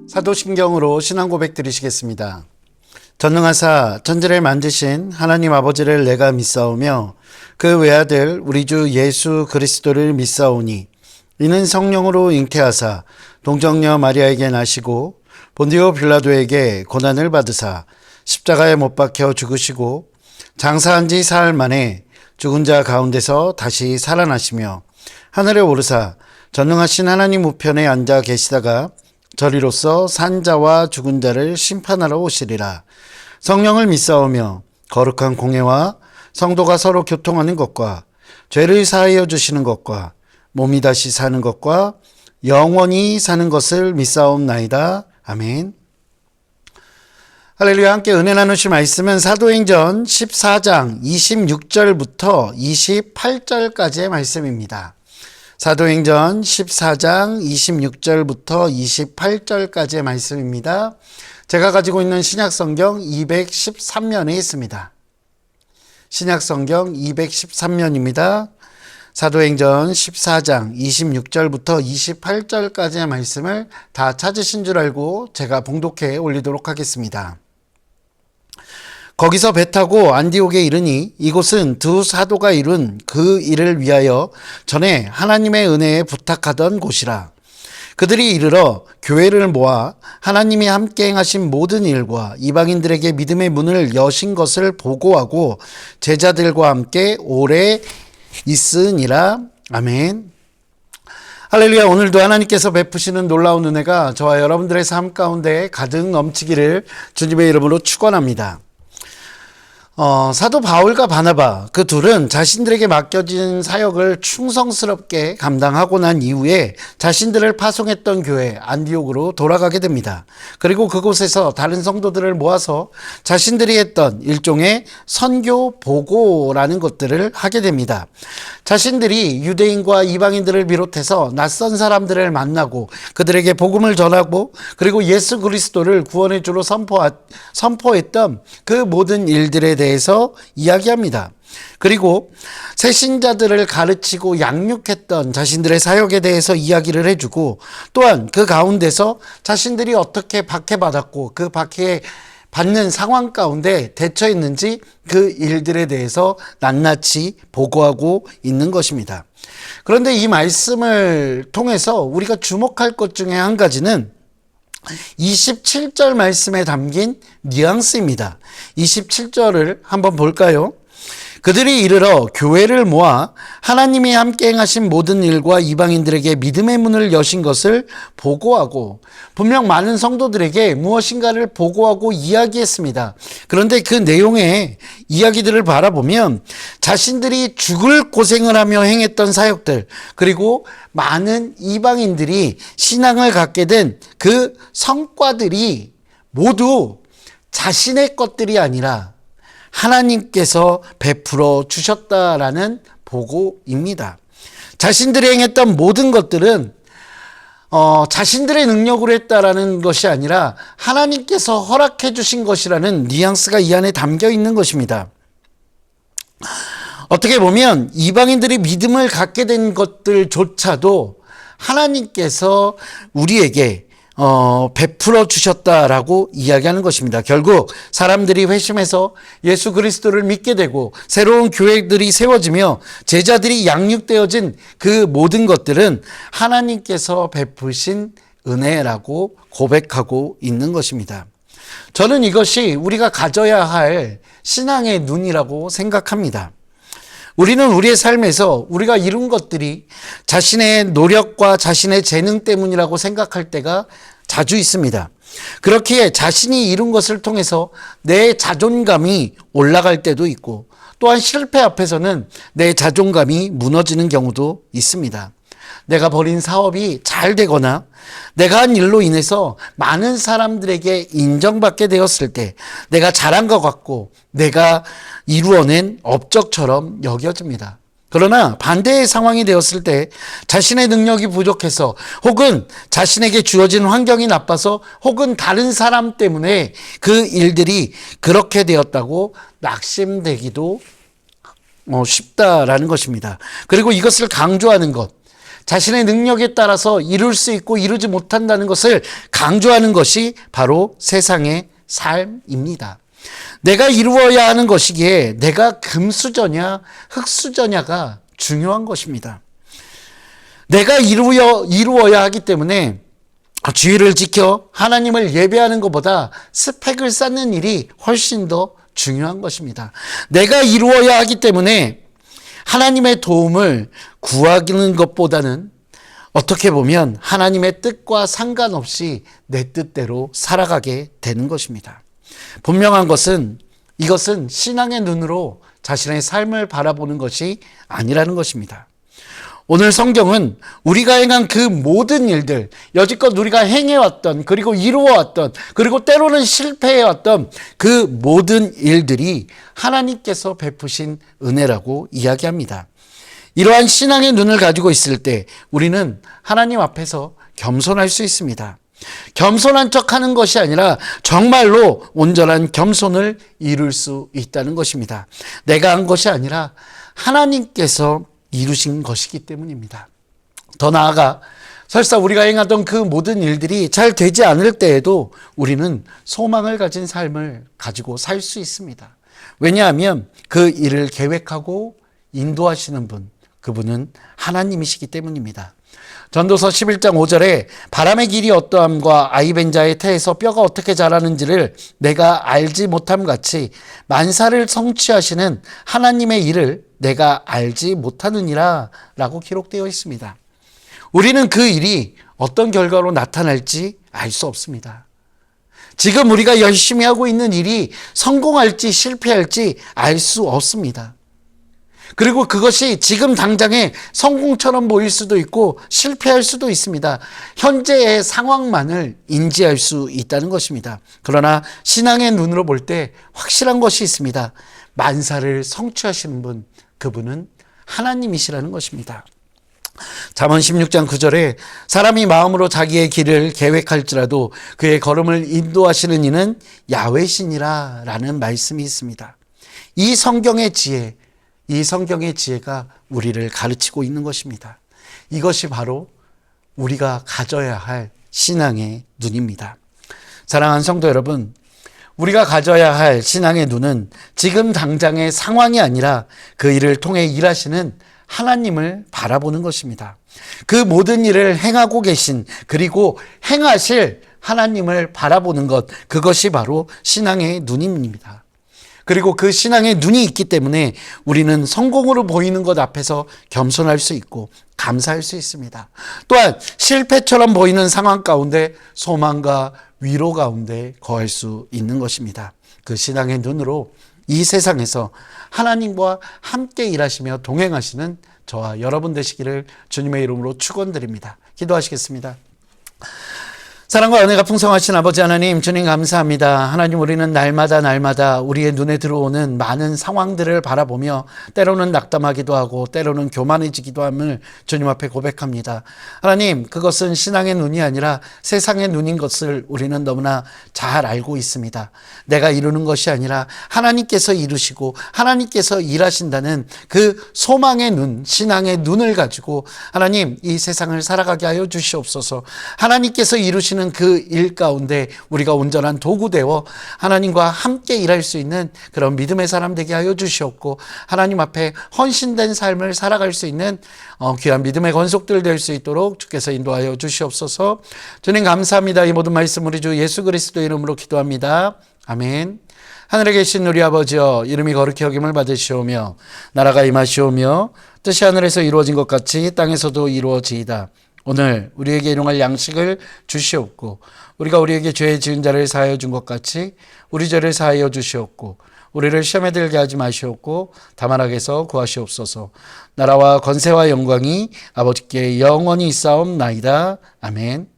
사도신경으로 신앙 고백 드리시겠습니다. 전능하사 천지를 만드신 하나님 아버지를 내가 믿사오며 그 외아들 우리 주 예수 그리스도를 믿사오니 이는 성령으로 잉태하사 동정녀 마리아에게 나시고 본디오 빌라도에게 고난을 받으사 십자가에 못 박혀 죽으시고 장사한 지 사흘 만에 죽은 자 가운데서 다시 살아나시며 하늘에 오르사 전능하신 하나님 우편에 앉아 계시다가 저리로서 산 자와 죽은 자를 심판하러 오시리라. 성령을 믿사오며 거룩한 공회와 성도가 서로 교통하는 것과 죄를 사하여 주시는 것과 몸이 다시 사는 것과 영원히 사는 것을 믿사옵나이다. 아멘. 할렐루야. 함께 은혜 나누실 말씀은 사도행전 14장 26절부터 28절까지의 말씀입니다. 사도행전 14장 26절부터 28절까지의 말씀입니다. 제가 가지고 있는 신약성경 213면에 있습니다. 신약성경 213면입니다. 사도행전 14장 26절부터 28절까지의 말씀을 다 찾으신 줄 알고 제가 봉독해 올리도록 하겠습니다. 거기서 배 타고 안디옥에 이르니 이곳은 두 사도가 이룬 그 일을 위하여 전에 하나님의 은혜에 부탁하던 곳이라. 그들이 이르러 교회를 모아 하나님이 함께 행하신 모든 일과 이방인들에게 믿음의 문을 여신 것을 보고하고 제자들과 함께 오래 있으니라. 아멘. 할렐루야. 오늘도 하나님께서 베푸시는 놀라운 은혜가 저와 여러분들의 삶 가운데 가득 넘치기를 주님의 이름으로 축원합니다. 사도 바울과 바나바 그 둘은 자신들에게 맡겨진 사역을 충성스럽게 감당하고 난 이후에 자신들을 파송했던 교회 안디옥으로 돌아가게 됩니다. 그리고 그곳에서 다른 성도들을 모아서 자신들이 했던 일종의 선교 보고라는 것들을 하게 됩니다. 자신들이 유대인과 이방인들을 비롯해서 낯선 사람들을 만나고 그들에게 복음을 전하고 그리고 예수 그리스도를 구원의 주로 선포했던 그 모든 일들에 대해서 이야기합니다. 그리고 새신자들을 가르치고 양육했던 자신들의 사역에 대해서 이야기를 해주고 또한 그 가운데서 자신들이 어떻게 박해받았고 그 박해 받는 상황 가운데 대처했는지 그 일들에 대해서 낱낱이 보고하고 있는 것입니다. 그런데 이 말씀을 통해서 우리가 주목할 것 중에 한 가지는 27절 말씀에 담긴 뉘앙스입니다. 27절을 한번 볼까요? 그들이 이르러 교회를 모아 하나님이 함께 행하신 모든 일과 이방인들에게 믿음의 문을 여신 것을 보고하고, 분명 많은 성도들에게 무엇인가를 보고하고 이야기했습니다. 그런데 그 내용의 이야기들을 바라보면 자신들이 죽을 고생을 하며 행했던 사역들, 그리고 많은 이방인들이 신앙을 갖게 된 그 성과들이 모두 자신의 것들이 아니라 하나님께서 베풀어 주셨다라는 보고입니다. 자신들이 행했던 모든 것들은 자신들의 능력으로 했다라는 것이 아니라 하나님께서 허락해 주신 것이라는 뉘앙스가 이 안에 담겨 있는 것입니다. 어떻게 보면 이방인들이 믿음을 갖게 된 것들조차도 하나님께서 우리에게 베풀어 주셨다라고 이야기하는 것입니다. 결국 사람들이 회심해서 예수 그리스도를 믿게 되고 새로운 교회들이 세워지며 제자들이 양육되어진 그 모든 것들은 하나님께서 베푸신 은혜라고 고백하고 있는 것입니다. 저는 이것이 우리가 가져야 할 신앙의 눈이라고 생각합니다. 우리는 우리의 삶에서 우리가 이룬 것들이 자신의 노력과 자신의 재능 때문이라고 생각할 때가 자주 있습니다. 그렇기에 자신이 이룬 것을 통해서 내 자존감이 올라갈 때도 있고, 또한 실패 앞에서는 내 자존감이 무너지는 경우도 있습니다. 내가 벌인 사업이 잘 되거나 내가 한 일로 인해서 많은 사람들에게 인정받게 되었을 때 내가 잘한 것 같고 내가 이루어낸 업적처럼 여겨집니다. 그러나 반대의 상황이 되었을 때 자신의 능력이 부족해서, 혹은 자신에게 주어진 환경이 나빠서, 혹은 다른 사람 때문에 그 일들이 그렇게 되었다고 낙심되기도 쉽다라는 것입니다. 그리고 이것을 강조하는 것, 자신의 능력에 따라서 이룰 수 있고 이루지 못한다는 것을 강조하는 것이 바로 세상의 삶입니다. 내가 이루어야 하는 것이기에 내가 금수저냐 흙수저냐가 중요한 것입니다. 내가 이루어야 하기 때문에 주의를 지켜 하나님을 예배하는 것보다 스펙을 쌓는 일이 훨씬 더 중요한 것입니다. 내가 이루어야 하기 때문에 하나님의 도움을 구하는 것보다는 어떻게 보면 하나님의 뜻과 상관없이 내 뜻대로 살아가게 되는 것입니다. 분명한 것은 이것은 신앙의 눈으로 자신의 삶을 바라보는 것이 아니라는 것입니다. 오늘 성경은 우리가 행한 그 모든 일들, 여지껏 우리가 행해왔던, 그리고 이루어왔던, 그리고 때로는 실패해왔던 그 모든 일들이 하나님께서 베푸신 은혜라고 이야기합니다. 이러한 신앙의 눈을 가지고 있을 때 우리는 하나님 앞에서 겸손할 수 있습니다. 겸손한 척하는 것이 아니라 정말로 온전한 겸손을 이룰 수 있다는 것입니다. 내가 한 것이 아니라 하나님께서 이루신 것이기 때문입니다. 더 나아가 설사 우리가 행하던 그 모든 일들이 잘 되지 않을 때에도 우리는 소망을 가진 삶을 가지고 살 수 있습니다. 왜냐하면 그 일을 계획하고 인도하시는 분, 그분은 하나님이시기 때문입니다. 전도서 11장 5절에 바람의 길이 어떠함과 아이벤자의 태에서 뼈가 어떻게 자라는지를 내가 알지 못함 같이 만사를 성취하시는 하나님의 일을 내가 알지 못하느니라 라고 기록되어 있습니다. 우리는 그 일이 어떤 결과로 나타날지 알 수 없습니다. 지금 우리가 열심히 하고 있는 일이 성공할지 실패할지 알 수 없습니다. 그리고 그것이 지금 당장의 성공처럼 보일 수도 있고 실패할 수도 있습니다. 현재의 상황만을 인지할 수 있다는 것입니다. 그러나 신앙의 눈으로 볼 때 확실한 것이 있습니다. 만사를 성취하시는 분, 그분은 하나님이시라는 것입니다. 잠언 16장 9절에 사람이 마음으로 자기의 길을 계획할지라도 그의 걸음을 인도하시는 이는 야훼시니라 라는 말씀이 있습니다. 이 성경의 지혜가 우리를 가르치고 있는 것입니다. 이것이 바로 우리가 가져야 할 신앙의 눈입니다. 사랑하는 성도 여러분, 우리가 가져야 할 신앙의 눈은 지금 당장의 상황이 아니라 그 일을 통해 일하시는 하나님을 바라보는 것입니다. 그 모든 일을 행하고 계신, 그리고 행하실 하나님을 바라보는 것, 그것이 바로 신앙의 눈입니다. 그리고 그 신앙의 눈이 있기 때문에 우리는 성공으로 보이는 것 앞에서 겸손할 수 있고 감사할 수 있습니다. 또한 실패처럼 보이는 상황 가운데 소망과 위로 가운데 거할 수 있는 것입니다. 그 신앙의 눈으로 이 세상에서 하나님과 함께 일하시며 동행하시는 저와 여러분 되시기를 주님의 이름으로 축원드립니다. 기도하시겠습니다. 사랑과 은혜가 풍성하신 아버지 하나님, 주님 감사합니다. 하나님, 우리는 날마다 우리의 눈에 들어오는 많은 상황들을 바라보며 때로는 낙담하기도 하고 때로는 교만해지기도 함을 주님 앞에 고백합니다. 하나님, 그것은 신앙의 눈이 아니라 세상의 눈인 것을 우리는 너무나 잘 알고 있습니다. 내가 이루는 것이 아니라 하나님께서 이루시고 하나님께서 일하신다는 그 소망의 눈, 신앙의 눈을 가지고 하나님, 이 세상을 살아가게 하여 주시옵소서. 하나님께서 이루시는 그 일 가운데 우리가 온전한 도구되어 하나님과 함께 일할 수 있는 그런 믿음의 사람 되게 하여 주시옵고, 하나님 앞에 헌신된 삶을 살아갈 수 있는 귀한 믿음의 권속들 될 수 있도록 주께서 인도하여 주시옵소서. 주님 감사합니다. 이 모든 말씀 우리 주 예수 그리스도 이름으로 기도합니다. 아멘. 하늘에 계신 우리 아버지여, 이름이 거룩히 여김을 받으시오며 나라가 임하시오며 뜻이 하늘에서 이루어진 것 같이 땅에서도 이루어지이다. 오늘 우리에게 일용할 양식을 주시옵고, 우리가 우리에게 죄 지은 자를 사하여 준 것 같이 우리 죄를 사하여 주시옵고, 우리를 시험에 들게 하지 마시옵고 다만 악에서 구하시옵소서. 나라와 권세와 영광이 아버지께 영원히 있사옵나이다. 아멘.